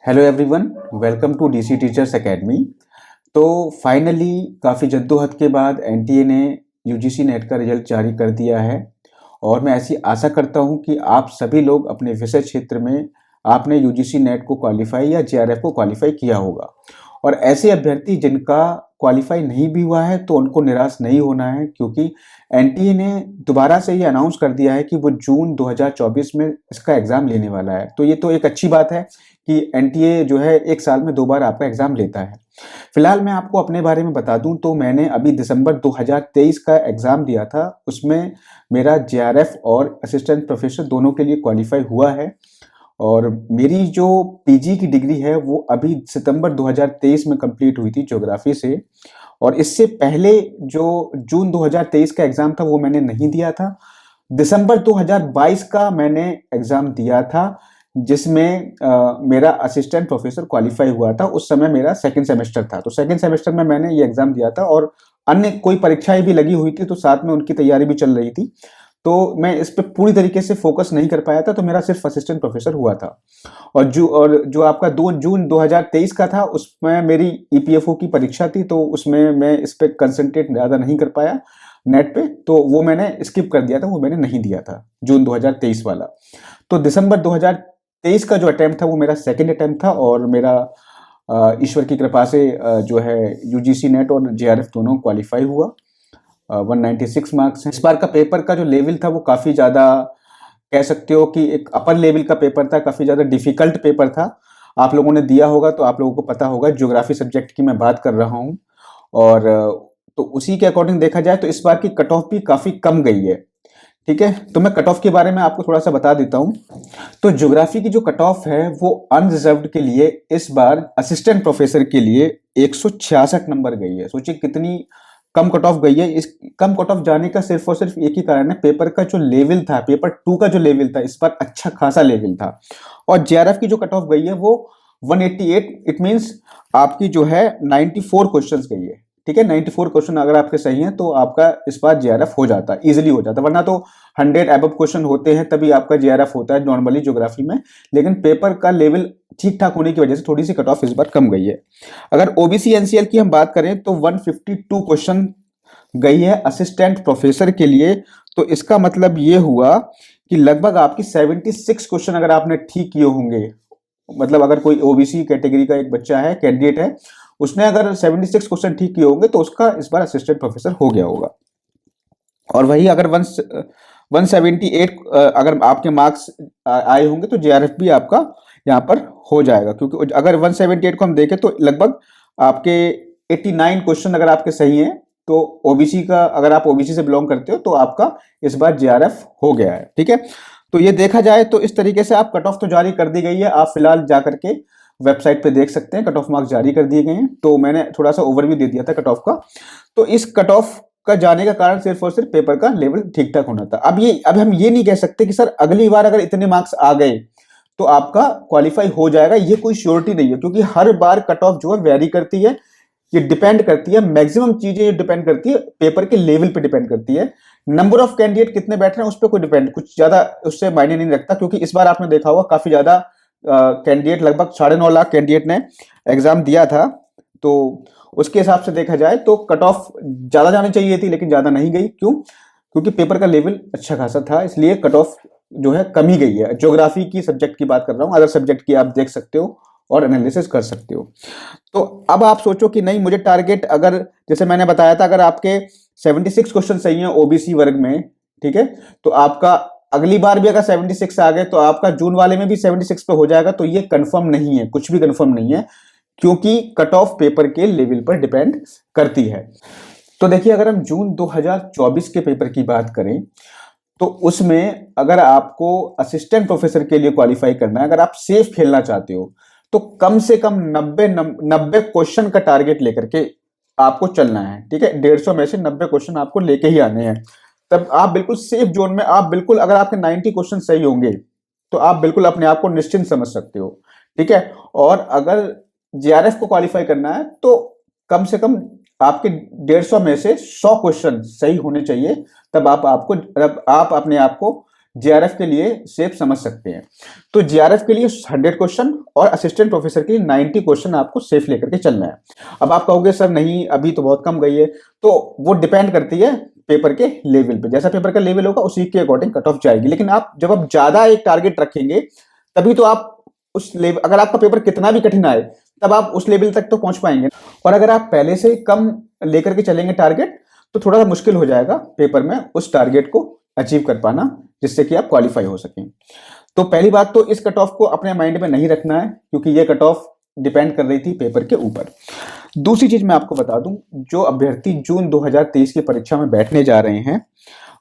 Hello everyone, welcome to DC teachers academy. तो finally काफ़ी जद्दोजहद के बाद एनटीए ने यूजीसी नेट का रिजल्ट जारी कर दिया है और मैं ऐसी आशा करता हूं कि आप सभी लोग अपने विषय क्षेत्र में आपने यूजीसी नेट को क्वालिफाई या जेआरएफ को क्वालिफाई किया होगा। और ऐसे अभ्यर्थी जिनका क्वालिफाई नहीं भी हुआ है तो उनको निराश नहीं होना है, क्योंकि एनटीए ने दोबारा से ये अनाउंस कर दिया है कि वो जून 2024 में इसका एग्ज़ाम लेने वाला है। तो ये तो एक अच्छी बात है कि एनटीए जो है एक साल में 2 बार आपका एग्ज़ाम लेता है। फिलहाल मैं आपको अपने बारे में बता दूं तो मैंने अभी दिसंबर 2023 का एग्ज़ाम दिया था। उसमें मेरा जेआरएफ और असिस्टेंट प्रोफेसर दोनों के लिए क्वालिफाई हुआ है और मेरी जो पीजी की डिग्री है वो अभी सितंबर 2023 में कंप्लीट हुई थी ज्योग्राफी से। और इससे पहले जो जून 2023 का एग्ज़ाम था वो मैंने नहीं दिया था। दिसंबर 2022 का मैंने एग्ज़ाम दिया था जिसमें मेरा असिस्टेंट प्रोफेसर क्वालिफाई हुआ था। उस समय मेरा सेकंड सेमेस्टर था, तो सेकंड सेमेस्टर में मैंने ये एग्ज़ाम दिया था और अन्य कोई परीक्षाएं भी लगी हुई थी तो साथ में उनकी तैयारी भी चल रही थी। तो मैं इस पे पूरी तरीके से फोकस नहीं कर पाया था, तो मेरा सिर्फ असिस्टेंट प्रोफेसर हुआ था। और जो आपका 2 जून 2023 का था उसमें मेरी ईपीएफओ की परीक्षा थी, तो उसमें मैं इस पे कंसंट्रेट ज़्यादा नहीं कर पाया नेट पे, तो वो मैंने स्किप कर दिया था, वो मैंने नहीं दिया था जून 2023 वाला। तो दिसंबर 2023 का जो अटेम्प्ट था वो मेरा सेकेंड अटेम्प्ट था और मेरा ईश्वर की कृपा से जो है यूजीसी नेट और जेआरएफ दोनों क्वालिफाई हुआ। 196 मार्क्स हैं। इस बार का पेपर का जो लेवल था वो काफ़ी ज़्यादा, कह सकते हो कि एक अपर लेवल का पेपर था, काफ़ी ज़्यादा डिफिकल्ट पेपर था। आप लोगों ने दिया होगा तो आप लोगों को पता होगा, ज्योग्राफी सब्जेक्ट की मैं बात कर रहा हूँ। और तो उसी के अकॉर्डिंग देखा जाए तो इस बार की कट ऑफ भी काफ़ी कम गई है। ठीक है, तो मैं कट ऑफ के बारे में आपको थोड़ा सा बता देता हूँ। तो ज्योग्राफी की जो कट ऑफ है वो अनरिजर्व्ड के लिए इस बार असिस्टेंट प्रोफेसर के लिए 166 नंबर गई है। सोचिए कितनी कम कट ऑफ गई है। इस कम कट ऑफ जाने का सिर्फ और सिर्फ एक ही कारण है, पेपर का जो लेवल था, पेपर 2 का जो लेवल था इस बार अच्छा खासा लेवल था। और जेआरएफ की जो कट ऑफ गई है वो 188, इट मीन्स आपकी जो है 94 क्वेश्चंस गई है। ठीक है, 94 क्वेश्चन अगर आपके सही हैं तो आपका इस बार जेआरएफ हो जाता है, इजीली हो जाता है। वरना तो 100 अबव क्वेश्चन होते हैं तभी आपका जेआरएफ होता है नॉर्मली ज्योग्राफी में, लेकिन पेपर का लेवल ठीक ठाक होने की वजह से थोड़ी सी कट ऑफ इस बार कम गई है। अगर ओबीसी एनसीएल की हम बात करें तो 152 क्वेश्चन गई है असिस्टेंट प्रोफेसर के लिए। तो इसका मतलब ये हुआ कि लगभग आपकी 76 क्वेश्चन अगर आपने ठीक किए होंगे, मतलब अगर कोई ओबीसी कैटेगरी का एक बच्चा है, कैंडिडेट है, उसने अगर 76 क्वेश्चन ठीक किए होंगे तो उसका इस बार असिस्टेंट प्रोफेसर हो गया होगा। और वही अगर 178 अगर आपके मार्क्स आए होंगे तो जेआरएफ भी आपका यहाँ पर हो जाएगा, क्योंकि अगर 178 को हम देखें तो लगभग आपके 89 क्वेश्चन अगर आपके सही हैं तो ओबीसी का, अगर आप ओबीसी से बिलोंग करते हो तो आपका इस बार जेआरएफ हो गया है। ठीक है, तो ये देखा जाए तो इस तरीके से आप कट ऑफ तो जारी कर दी गई है। आप फिलहाल जा करके वेबसाइट पे देख सकते हैं, कट ऑफ मार्क्स जारी कर दिए गए हैं। तो मैंने थोड़ा सा ओवरव्यू दे दिया था कट ऑफ का। तो इस कट ऑफ का जाने का कारण सिर्फ और सिर्फ पेपर का लेवल ठीक ठाक होना था। अब हम ये नहीं कह सकते कि सर अगली बार अगर इतने मार्क्स आ गए तो आपका क्वालिफाई हो जाएगा, ये कोई श्योरिटी नहीं है, क्योंकि हर बार कट ऑफ जो है वेरी करती है। ये डिपेंड करती है, मैक्सिमम चीजें ये डिपेंड करती है पेपर के लेवल पे डिपेंड करती है। नंबर ऑफ कैंडिडेट कितने बैठ रहे हैं उस पर कोई डिपेंड, कुछ ज्यादा उससे मायने नहीं रखता, क्योंकि इस बार आपने देखा होगा काफी ज्यादा कैंडिडेट, लगभग 9.5 लाख कैंडिडेट ने एग्जाम दिया था। तो उसके हिसाब से देखा जाए तो कट ऑफ ज्यादा जानी चाहिए थी, लेकिन ज्यादा नहीं गई। क्यों? क्योंकि पेपर का लेवल अच्छा खासा था, इसलिए कट ऑफ जो है कम ही गई है। ज्योग्राफी की सब्जेक्ट की बात कर रहा हूँ, अदर सब्जेक्ट की आप देख सकते हो और एनालिसिस कर सकते हो। तो अब आप सोचो कि नहीं, मुझे टारगेट, अगर जैसे मैंने बताया था, अगर आपके 76 क्वेश्चन सही हैं ओबीसी वर्ग में, ठीक है, तो आपका अगली बार भी अगर 76 आ गए तो आपका जून वाले में भी 76 पे हो जाएगा। तो ये कंफर्म नहीं है, कुछ भी कंफर्म नहीं है, क्योंकि कट ऑफ पेपर के लेवल पर डिपेंड करती है। तो देखिए, अगर हम जून 2024 के पेपर की बात करें तो उसमें अगर आपको असिस्टेंट प्रोफेसर के लिए क्वालिफाई करना है, अगर आप सेफ खेलना चाहते हो, तो कम से कम 90 क्वेश्चन का टारगेट लेकर के आपको चलना है। ठीक है, 150 में से 90 क्वेश्चन आपको लेके ही आने हैं, तब आप बिल्कुल सेफ जोन में, आप बिल्कुल, अगर आपके 90 क्वेश्चन सही होंगे तो आप बिल्कुल अपने आप को निश्चिंत समझ सकते हो। ठीक है, और अगर जेआरएफ को क्वालिफाई करना है तो कम से कम आपके 150 में से 100 क्वेश्चन सही होने चाहिए, तब आप अपने आप को जेआरएफ के लिए शेप समझ सकते हैं। तो जेआरएफ के लिए 100 क्वेश्चन और असिस्टेंट प्रोफेसर के लिए 90 क्वेश्चन आपको सेफ लेकर के चलना है। अब आप कहोगे सर नहीं अभी तो बहुत कम गई है, तो वो डिपेंड करती है पेपर के लेवल पे। जैसा पेपर का लेवल होगा उसी के अकॉर्डिंग कट ऑफ जाएगी। लेकिन आप जब आप ज्यादा एक टारगेट रखेंगे तभी तो आप उस लेवल, अगर आपका पेपर कितना भी कठिन आए तब आप उस लेवल तक तो पहुंच पाएंगे। और अगर आप पहले से कम लेकर के चलेंगे टारगेट तो थोड़ा सा मुश्किल हो जाएगा पेपर में उस टारगेट को अचीव कर पाना, जिससे कि आप क्वालिफाई हो सकें। तो पहली बात तो इस कट ऑफ को अपने माइंड में नहीं रखना है, क्योंकि ये कट ऑफ डिपेंड कर रही थी पेपर के ऊपर। दूसरी चीज मैं आपको बता दूं, जो अभ्यर्थी जून 2023 की परीक्षा में बैठने जा रहे हैं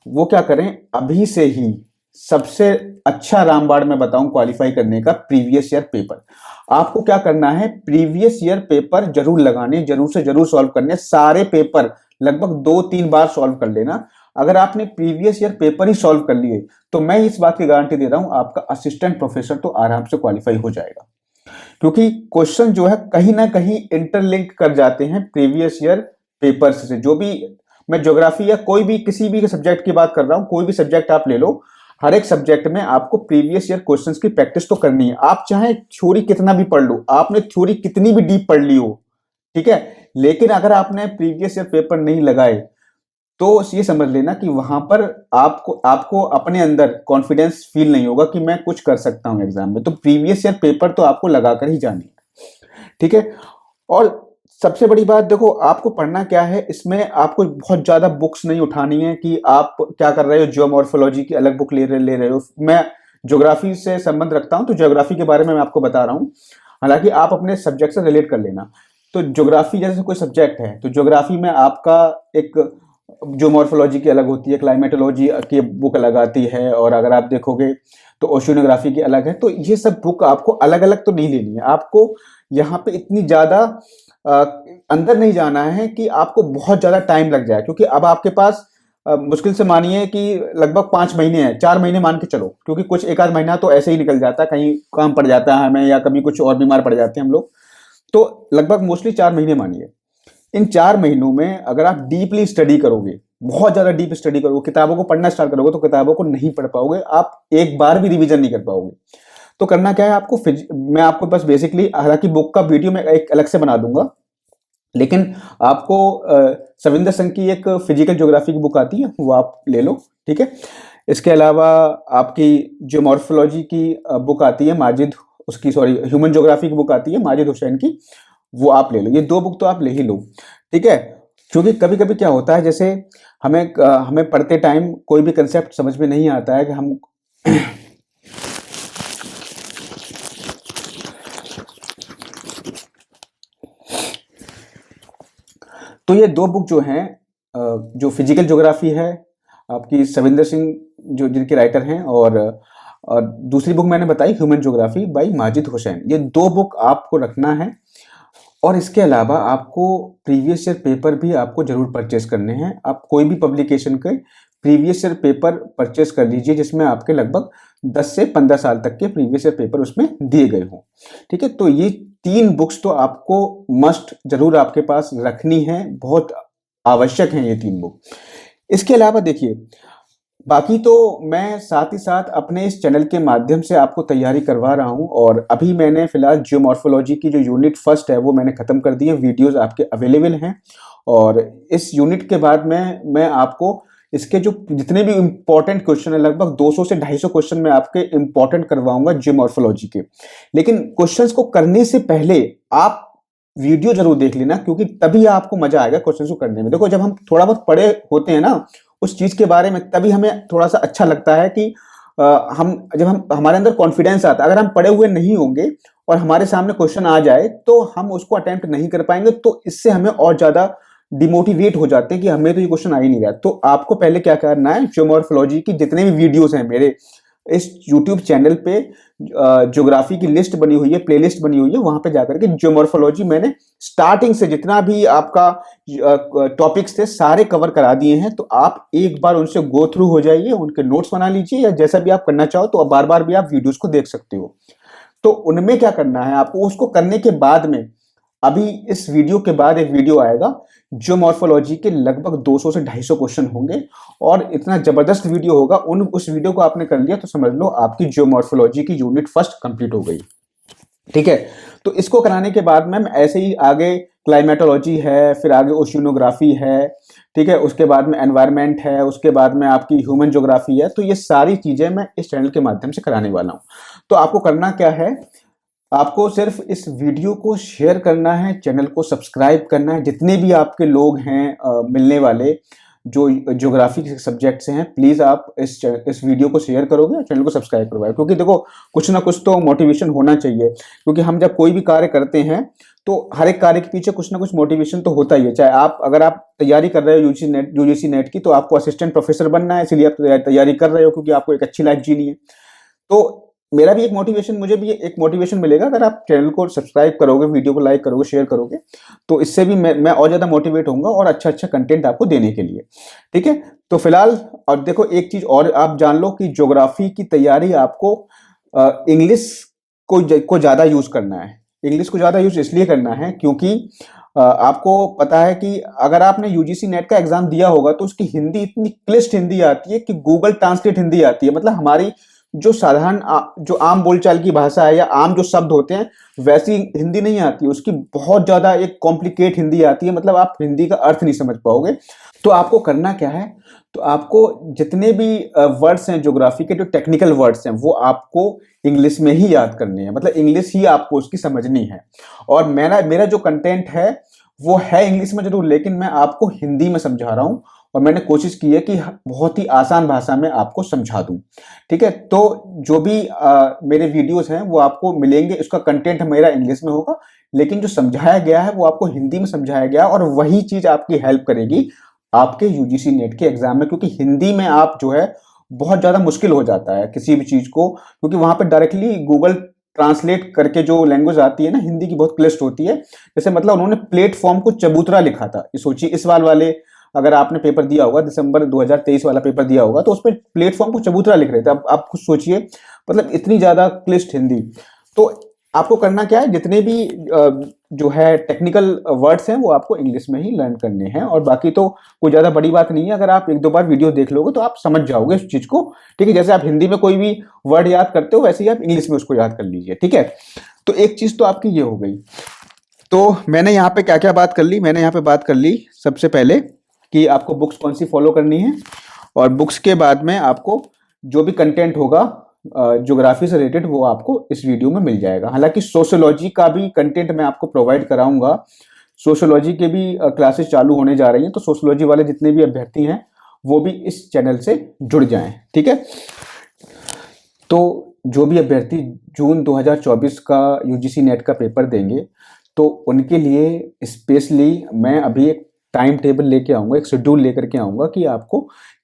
वो क्या करें, अभी से ही सबसे अच्छा रामबाण मैं बताऊं क्वालिफाई करने का, प्रीवियस ईयर पेपर। आपको क्या करना है, प्रीवियस ईयर पेपर जरूर लगाने, जरूर से जरूर सॉल्व करने, सारे पेपर लगभग 2-3 बार सॉल्व कर लेना। अगर आपने प्रीवियस ईयर पेपर ही सॉल्व कर लिए तो मैं इस बात की गारंटी दे रहा हूं आपका असिस्टेंट प्रोफेसर तो आराम से क्वालिफाई हो जाएगा, क्योंकि क्वेश्चन जो है कहीं ना कहीं इंटरलिंक कर जाते हैं प्रीवियस ईयर पेपर से। जो भी, मैं ज्योग्राफी या कोई भी किसी भी सब्जेक्ट की बात कर रहा हूं, कोई भी सब्जेक्ट आप ले लो, हर एक सब्जेक्ट में आपको प्रीवियस ईयर क्वेश्चंस की प्रैक्टिस तो करनी है। आप चाहे थ्योरी कितना भी पढ़ लो, आपने थ्योरी कितनी भी डीप पढ़ ली हो, ठीक है, लेकिन अगर आपने प्रीवियस ईयर पेपर नहीं लगाए तो ये समझ लेना कि वहां पर आपको अपने अंदर कॉन्फिडेंस फील नहीं होगा कि मैं कुछ कर सकता हूं एग्जाम में। तो प्रीवियस ईयर पेपर तो आपको लगाकर ही जानी है, ठीक है। और सबसे बड़ी बात देखो, आपको पढ़ना क्या है, इसमें आपको बहुत ज्यादा बुक्स नहीं उठानी है कि आप क्या कर रहे हो, जियोमॉर्फोलॉजी की अलग बुक ले रहे हो। मैं ज्योग्राफी से संबंध रखता हूं तो ज्योग्राफी के बारे में मैं आपको बता रहा हूं, हालांकि आप अपने सब्जेक्ट से रिलेट कर लेना। तो ज्योग्राफी जैसे कोई सब्जेक्ट है तो ज्योग्राफी में आपका एक जियोमॉर्फोलॉजी की अलग होती है, क्लाइमेटोलॉजी की बुक अलग आती है, और अगर आप देखोगे तो ओशियोनोग्राफी की अलग है। तो ये सब बुक आपको अलग अलग तो नहीं लेनी है, आपको यहाँ पे इतनी ज्यादा अंदर नहीं जाना है कि आपको बहुत ज्यादा टाइम लग जाए, क्योंकि अब आपके पास मुश्किल से मानिए कि लगभग 5 महीने हैं, 4 महीने मान के चलो, क्योंकि कुछ एक आध महीना तो ऐसे ही निकल जाता है, कहीं काम पड़ जाता है हमें या कभी कुछ और बीमार पड़ जाते हैं हम लोग, तो लगभग मोस्टली 4 महीने मानिए। इन 4 महीनों में अगर आप डीपली स्टडी करोगे, बहुत ज्यादा डीप स्टडी करोगे, किताबों को पढ़ना स्टार्ट करोगे, तो किताबों को नहीं पढ़ पाओगे, आप एक बार भी रिवीजन नहीं कर पाओगे। तो करना क्या है आपको, मैं आपको बस बेसिकली, हालांकि बुक का वीडियो मैं एक अलग से बना दूंगा, लेकिन आपको सविंदर संघ की एक फिजिकल ज्योग्राफी की बुक आती है वो आप ले लो, ठीक है। इसके अलावा आपकी जियोमॉर्फोलॉजी की बुक आती है माजिद, उसकी सॉरी ह्यूमन ज्योग्राफी की बुक आती है माजिद हुसैन की, वो आप ले लो। ये 2 बुक तो आप ले ही लो, ठीक है। क्योंकि कभी कभी क्या होता है, जैसे हमें पढ़ते टाइम कोई भी कंसेप्ट समझ में नहीं आता है कि हम तो ये 2 बुक जो हैं, जो फिजिकल ज्योग्राफी है आपकी सविंदर सिंह जो जिनके राइटर हैं, और दूसरी बुक मैंने बताई human geography bye Majid Hussain, ये 2 बुक आपको रखना है। और इसके अलावा आपको प्रीवियस ईयर पेपर भी आपको जरूर परचेस करने हैं। आप कोई भी पब्लिकेशन के प्रीवियस ईयर पेपर परचेस कर लीजिए जिसमें आपके लगभग 10 से 15 साल तक के प्रीवियस ईयर पेपर उसमें दिए गए हों, ठीक है। तो ये 3 बुक्स तो आपको मस्ट जरूर आपके पास रखनी है, बहुत आवश्यक है ये 3 बुक। इसके अलावा देखिए, बाकी तो मैं साथ ही साथ अपने इस चैनल के माध्यम से आपको तैयारी करवा रहा हूं, और अभी मैंने फिलहाल जियोमॉर्फोलॉजी की जो यूनिट फर्स्ट है वो मैंने खत्म कर दी है, वीडियोस आपके अवेलेबल हैं। और इस यूनिट के बाद मैं आपको इसके जो जितने भी इंपॉर्टेंट क्वेश्चन है, लगभग 200 से 250 क्वेश्चन मैं आपके इंपॉर्टेंट करवाऊंगा जियोमॉर्फोलॉजी के। लेकिन क्वेश्चंस को करने से पहले आप वीडियो जरूर देख लेना, क्योंकि तभी आपको मजा आएगा क्वेश्चंस को करने में। देखो, जब हम थोड़ा बहुत पढ़े होते हैं ना उस चीज के बारे में, तभी हमें थोड़ा सा अच्छा लगता है कि हम हमारे अंदर कॉन्फिडेंस आता है। अगर हम पढ़े हुए नहीं होंगे और हमारे सामने क्वेश्चन आ जाए तो हम उसको अटेम्प्ट नहीं कर पाएंगे, तो इससे हमें और ज्यादा डिमोटिवेट हो जाते हैं कि हमें तो ये क्वेश्चन आ ही नहीं रहा। तो आपको पहले क्या करना है, जियोमॉर्फोलॉजी की जितने भी वीडियोस हैं मेरे इस YouTube चैनल पे, ज्योग्राफी की लिस्ट बनी हुई है, प्लेलिस्ट बनी हुई है, वहां पे जाकर के जियोमॉर्फोलॉजी मैंने स्टार्टिंग से जितना भी आपका टॉपिक्स थे सारे कवर करा दिए हैं। तो आप एक बार उनसे गो थ्रू हो जाइए, उनके नोट्स बना लीजिए, या जैसा भी आप करना चाहो, तो बार बार भी आप वीडियोस को देख सकते हो। तो उनमें क्या करना है आपको, उसको करने के बाद में अभी इस वीडियो के बाद एक वीडियो आएगा जियोमॉर्फोलॉजी के लगभग 200 से 250 क्वेश्चन होंगे और इतना जबरदस्त वीडियो होगा। उस वीडियो को आपने कर लिया तो समझ लो आपकी जियोमॉर्फोलॉजी की यूनिट फर्स्ट कंप्लीट हो गई। ठीक है, तो इसको कराने के बाद मैम ऐसे ही आगे क्लाइमेटोलॉजी है, फिर आगे ओशियोनोग्राफी है, ठीक है, उसके बाद में एनवायरनमेंट है, उसके बाद में आपकी ह्यूमन ज्योग्राफी है। तो ये सारी चीजें मैं इस चैनल के माध्यम से कराने वाला हूँ। तो आपको करना क्या है, आपको सिर्फ इस वीडियो को शेयर करना है, चैनल को सब्सक्राइब करना है। जितने भी आपके लोग हैं मिलने वाले जो ज्योग्राफी के सब्जेक्ट से हैं, प्लीज आप इस वीडियो को शेयर करोगे और चैनल को सब्सक्राइब करवाए, क्योंकि देखो कुछ ना कुछ तो मोटिवेशन होना चाहिए। क्योंकि हम जब कोई भी कार्य करते हैं तो हर एक कार्य के पीछे कुछ ना कुछ मोटिवेशन तो होता ही है। चाहे आप अगर आप तैयारी कर रहे हो यूजीसी नेट की, तो आपको असिस्टेंट प्रोफेसर बनना है, इसलिए आप तैयारी कर रहे हो क्योंकि आपको एक अच्छी लाइफ जीनी है। तो मेरा भी एक मोटिवेशन, मुझे भी एक मोटिवेशन मिलेगा अगर आप चैनल को सब्सक्राइब करोगे, वीडियो को लाइक करोगे, शेयर करोगे, तो इससे भी मैं और ज्यादा मोटिवेट होऊंगा और अच्छा अच्छा कंटेंट आपको देने के लिए। ठीक है, तो फिलहाल और देखो एक चीज और आप जान लो कि ज्योग्राफी की तैयारी आपको इंग्लिश को ज्यादा यूज करना है। इंग्लिश को ज्यादा यूज इसलिए करना है क्योंकि आपको पता है कि अगर आपने यूजीसी नेट का एग्जाम दिया होगा तो उसकी हिंदी इतनी क्लिष्ट हिंदी आती है कि गूगल ट्रांसलेट हिंदी आती है। मतलब हमारी जो साधारण जो आम बोलचाल की भाषा है या आम जो शब्द होते हैं वैसी हिंदी नहीं आती, उसकी बहुत ज्यादा एक कॉम्प्लिकेट हिंदी आती है। मतलब आप हिंदी का अर्थ नहीं समझ पाओगे। तो आपको करना क्या है, तो आपको जितने भी वर्ड्स हैं ज्योग्राफी के, जो टेक्निकल वर्ड्स हैं, वो आपको इंग्लिश में ही याद करने हैं। मतलब इंग्लिश ही आपको उसकी समझनी है। और मेरा जो कंटेंट है वो है इंग्लिश में जरूर, लेकिन मैं आपको हिंदी में समझा रहा हूँ और मैंने कोशिश की है कि बहुत ही आसान भाषा में आपको समझा दूं। ठीक है, तो जो भी मेरे वीडियोस हैं वो आपको मिलेंगे, उसका कंटेंट मेरा इंग्लिश में होगा, लेकिन जो समझाया गया है वो आपको हिंदी में समझाया गया, और वही चीज आपकी हेल्प करेगी आपके यूजीसी नेट के एग्जाम में। क्योंकि हिंदी में आप जो है बहुत ज्यादा मुश्किल हो जाता है किसी भी चीज को, क्योंकि वहां पर डायरेक्टली गूगल ट्रांसलेट करके जो लैंग्वेज आती है ना हिंदी की, बहुत क्लिष्ट होती है। जैसे मतलब उन्होंने प्लेटफॉर्म को चबूतरा लिखा था। सोचिए इस वाल वाले, अगर आपने पेपर दिया होगा दिसंबर 2023 वाला पेपर दिया होगा, तो उसमें प्लेटफॉर्म को चबूतरा लिख रहे थे। अब आप कुछ सोचिए, मतलब इतनी ज्यादा क्लिष्ट हिंदी। तो आपको करना क्या है, जितने भी जो है टेक्निकल वर्ड्स हैं वो आपको इंग्लिश में ही लर्न करने हैं, और बाकी तो कोई ज्यादा बड़ी बात नहीं है। अगर आप एक दो बार वीडियो देख लोगे तो आप समझ जाओगे उस चीज को। ठीक है, जैसे आप हिंदी में कोई भी वर्ड याद करते हो वैसे ही आप इंग्लिश में उसको याद कर लीजिए। ठीक है, तो एक चीज तो आपकी ये हो गई। तो मैंने यहाँ पे क्या क्या बात कर ली, मैंने यहाँ पे बात कर ली सबसे पहले कि आपको बुक्स कौन सी फॉलो करनी है, और बुक्स के बाद में आपको जो भी कंटेंट होगा ज्योग्राफी से रिलेटेड वो आपको इस वीडियो में मिल जाएगा। हालांकि सोशियोलॉजी का भी कंटेंट मैं आपको प्रोवाइड कराऊंगा। सोशियोलॉजी के भी क्लासेस चालू होने जा रही हैं, तो सोशियोलॉजी वाले जितने भी अभ्यर्थी हैं वो भी इस चैनल से जुड़ जाएं। ठीक है, तो जो भी अभ्यर्थी जून 2024 का यूजीसी नेट का पेपर देंगे तो उनके लिए स्पेशली मैं अभी एक टाइम टेबल लेके आऊँगा, एक शेड्यूल लेकर के आऊँगा कि आपको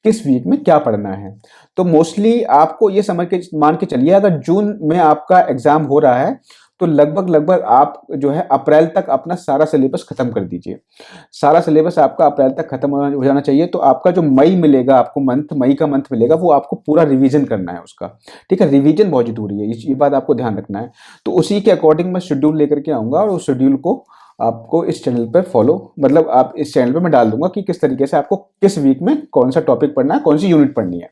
किस वीक में क्या पढ़ना है। तो मोस्टली आपको ये समझ के मान के चलिए, अगर जून में आपका एग्जाम हो रहा है तो लगभग आप जो है अप्रैल तक अपना सारा सिलेबस खत्म कर दीजिए। सारा सिलेबस आपका अप्रैल तक खत्म हो जाना चाहिए। तो आपका जो मई मिलेगा, आपको मई का मंथ मिलेगा, वो आपको पूरा रिवीजन करना है उसका। ठीक है, रिवीजन बहुत जरूरी है, ये बात आपको ध्यान रखना है। तो उसी के अकॉर्डिंग मैं शेड्यूल लेकर के आऊँगा, और उस शेड्यूल को आपको इस चैनल पर फॉलो, मतलब आप इस चैनल पे मैं डाल दूंगा कि किस तरीके से आपको किस वीक में कौन सा टॉपिक पढ़ना है, कौन सी यूनिट पढ़नी है।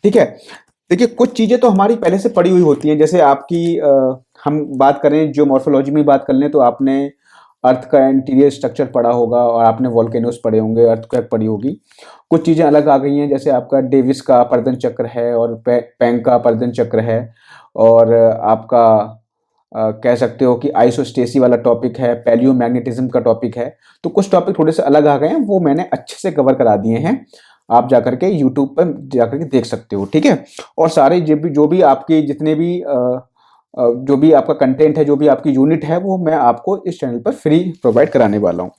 ठीक है, देखिए कुछ चीजें तो हमारी पहले से पढ़ी हुई होती हैं। जैसे आपकी हम बात करें जियोमॉर्फोलॉजी में बात कर लें तो आपने अर्थ का इंटीरियर स्ट्रक्चर पढ़ा होगा, और आपने वॉल्केनोस पढ़े होंगे, अर्थक्वेक पढ़ी होगी। कुछ चीज़ें अलग आ गई हैं, जैसे आपका डेविस का पर्दन चक्र है, और पेंग का पर्दन चक्र है, और आपका कह सकते हो कि आइसोस्टेसी वाला टॉपिक है, पैलियोमैग्नेटिज्म का टॉपिक है। तो कुछ टॉपिक थोड़े से अलग आ गए हैं, वो मैंने अच्छे से कवर करा दिए हैं। आप जाकर के यूट्यूब पर जाकर के देख सकते हो। ठीक है, और सारे जो भी आपके जितने भी जो भी आपका कंटेंट है, जो भी आपकी यूनिट है, वो मैं आपको इस चैनल पर फ्री प्रोवाइड कराने वाला हूँ।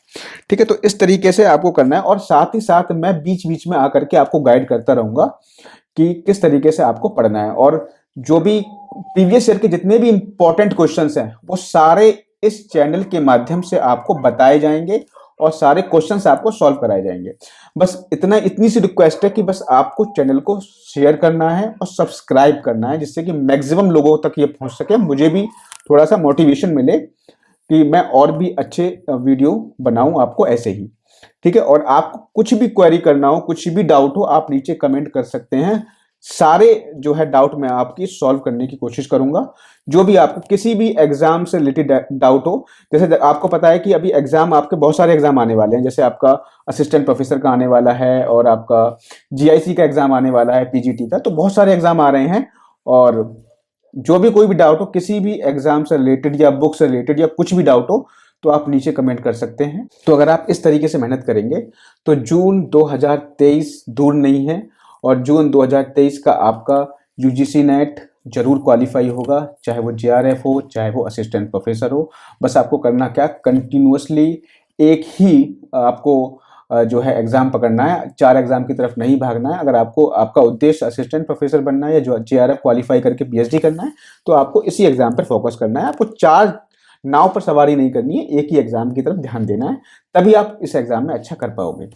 ठीक है, तो इस तरीके से आपको करना है, और साथ ही साथ मैं बीच बीच में आकर के आपको गाइड करता रहूंगा कि किस तरीके से आपको पढ़ना है। और जो भी प्रीवियस ईयर के जितने भी इंपॉर्टेंट क्वेश्चंस हैं वो सारे इस चैनल के माध्यम से आपको बताए जाएंगे, और सारे क्वेश्चंस आपको सॉल्व कराए जाएंगे। बस इतनी सी रिक्वेस्ट है कि बस आपको चैनल को शेयर करना है और सब्सक्राइब करना है, जिससे कि मैक्सिमम लोगों तक ये पहुंच सके, मुझे भी थोड़ा सा मोटिवेशन मिले। कि मैं और भी अच्छे वीडियो बनाऊं आपको ऐसे ही, ठीक है। और आपको कुछ भी क्वेरी करना हो, कुछ भी डाउट हो, आप नीचे कमेंट कर सकते हैं। सारे जो है डाउट मैं आपकी सॉल्व करने की कोशिश करूंगा। जो भी आपको किसी भी एग्जाम से रिलेटेड डाउट हो, जैसे आपको पता है कि अभी एग्जाम, आपके बहुत सारे एग्जाम आने वाले हैं, जैसे आपका असिस्टेंट प्रोफेसर का आने वाला है, और आपका जीआईसी का एग्जाम आने वाला है, पीजीटी का, तो बहुत सारे एग्जाम आ रहे हैं। और जो भी कोई भी डाउट हो, किसी भी एग्जाम से रिलेटेड या बुक से रिलेटेड या कुछ भी डाउट हो, तो आप नीचे कमेंट कर सकते हैं। तो अगर आप इस तरीके से मेहनत करेंगे तो जून 2023 दूर नहीं है, और जून 2023 का आपका यूजीसी नेट जरूर क्वालिफाई होगा, चाहे वो जेआरएफ हो, चाहे वो असिस्टेंट प्रोफेसर हो। बस आपको करना क्या, कंटिन्यूअसली एक ही आपको जो है एग्जाम पकड़ना है, 4 एग्जाम की तरफ नहीं भागना है। अगर आपको, आपका उद्देश्य असिस्टेंट प्रोफेसर बनना है या जो जेआरएफ क्वालिफाई करके पीएचडी करना है, तो आपको इसी एग्जाम पर फोकस करना है। आपको 4 नाव पर सवारी नहीं करनी है, एक ही एग्जाम की तरफ ध्यान देना है, तभी आप इस एग्जाम में अच्छा कर पाओगे।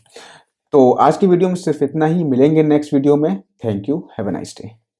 तो आज की वीडियो में सिर्फ इतना ही, मिलेंगे नेक्स्ट वीडियो में। Thank you, have a nice day.